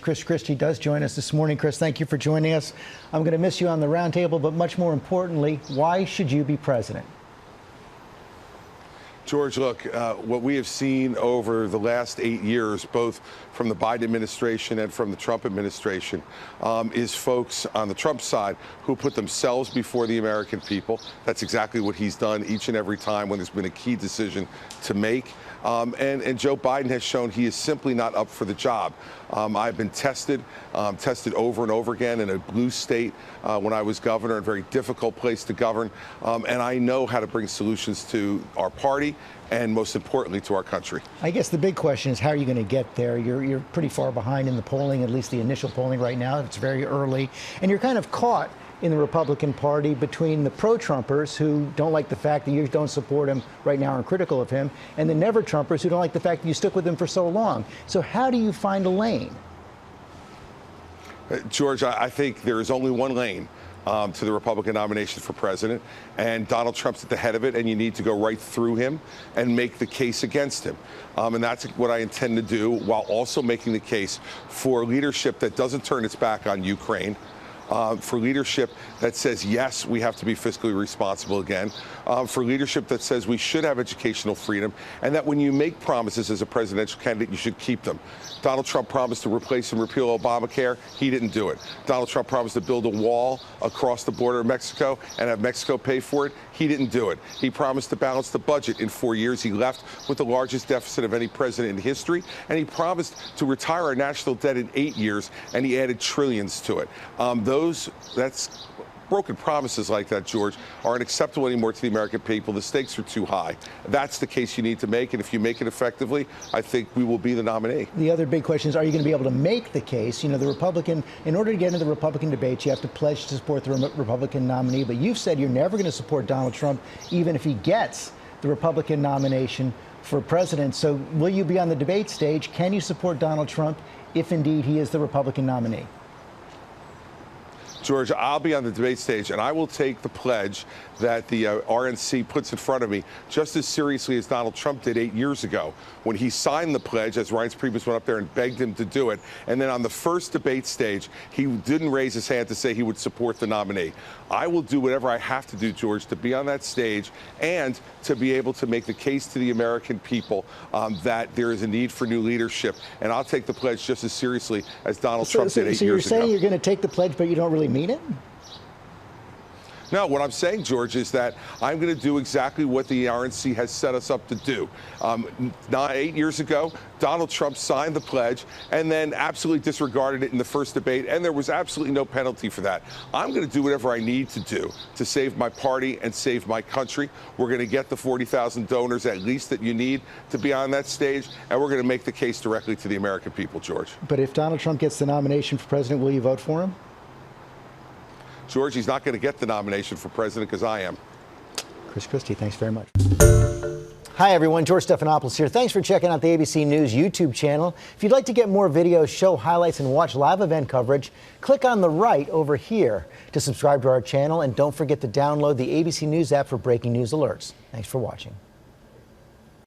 Chris Christie does join us this morning. Chris, thank you for joining us. I'm going to miss you on the roundtable, but much more importantly, why should you be president? George, look, what we have seen over the last 8 years, both from the Biden administration and from the Trump administration, is folks on the Trump side who put themselves before the American people. That's exactly what he's done each and every time when there's been a key decision to make. And Joe Biden has shown he is simply not up for the job. I've been tested over and over again in a blue state when I was governor, a very difficult place to govern. And I know how to bring solutions to our party and, most importantly, to our country. I guess the big question is, how are you going to get there? You're pretty far behind in the polling, at least the initial polling right now. It's very early. And you're kind of caught in the Republican Party between the pro-Trumpers who don't like the fact that you don't support him right now and are critical of him, and the never-Trumpers who don't like the fact that you stuck with him for so long. So how do you find a lane? George, I think there is only one lane to the Republican nomination for president, and Donald Trump's at the head of it, and you need to go right through him and make the case against him. And that's what I intend to do, while also making the case for leadership that doesn't turn its back on Ukraine, for leadership that says, yes, we have to be fiscally responsible again, for leadership that says we should have educational freedom, and that when you make promises as a presidential candidate, you should keep them. Donald Trump promised to replace and repeal Obamacare. He didn't do it. Donald Trump promised to build a wall across the border of Mexico and have Mexico pay for it. He didn't do it. He promised to balance the budget in 4 years. He left with the largest deficit of any president in history, and he promised to retire our national debt in 8 years, and he added trillions to it. That's broken promises like that, George, aren't acceptable anymore to the American people. The stakes are too high. That's the case you need to make, and if you make it effectively, I think we will be the nominee. The other big question is, are you going to be able to make the case? You know, the Republican, in order to get into the Republican debates, you have to pledge to support the Republican nominee, but you've said you're never going to support Donald Trump, even if he gets the Republican nomination for president. So will you be on the debate stage? Can you support Donald Trump if indeed he is the Republican nominee? George, I'll be on the debate stage, and I will take the pledge that the RNC puts in front of me just as seriously as Donald Trump did 8 years ago when he signed the pledge, as Reince Priebus went up there and begged him to do it. And then on the first debate stage, he didn't raise his hand to say he would support the nominee. I will do whatever I have to do, George, to be on that stage and to be able to make the case to the American people that there is a need for new leadership. And I'll take the pledge just as seriously as Donald Trump did 8 years ago. So you're saying you're going to take the pledge, but you don't really mean it? No, what I'm saying, George, is that I'm going to do exactly what the RNC has set us up to do. 8 years ago, Donald Trump signed the pledge and then absolutely disregarded it in the first debate, and there was absolutely no penalty for that. I'm going to do whatever I need to do to save my party and save my country. We're going to get the 40,000 donors at least that you need to be on that stage, and we're going to make the case directly to the American people, George. But if Donald Trump gets the nomination for president, will you vote for him? George, he's not going to get the nomination for president because I am. Chris Christie, thanks very much. Hi, everyone. George Stephanopoulos here. Thanks for checking out the ABC News YouTube channel. If you'd like to get more videos, show highlights, and watch live event coverage, click on the right over here to subscribe to our channel. And don't forget to download the ABC News app for breaking news alerts. Thanks for watching.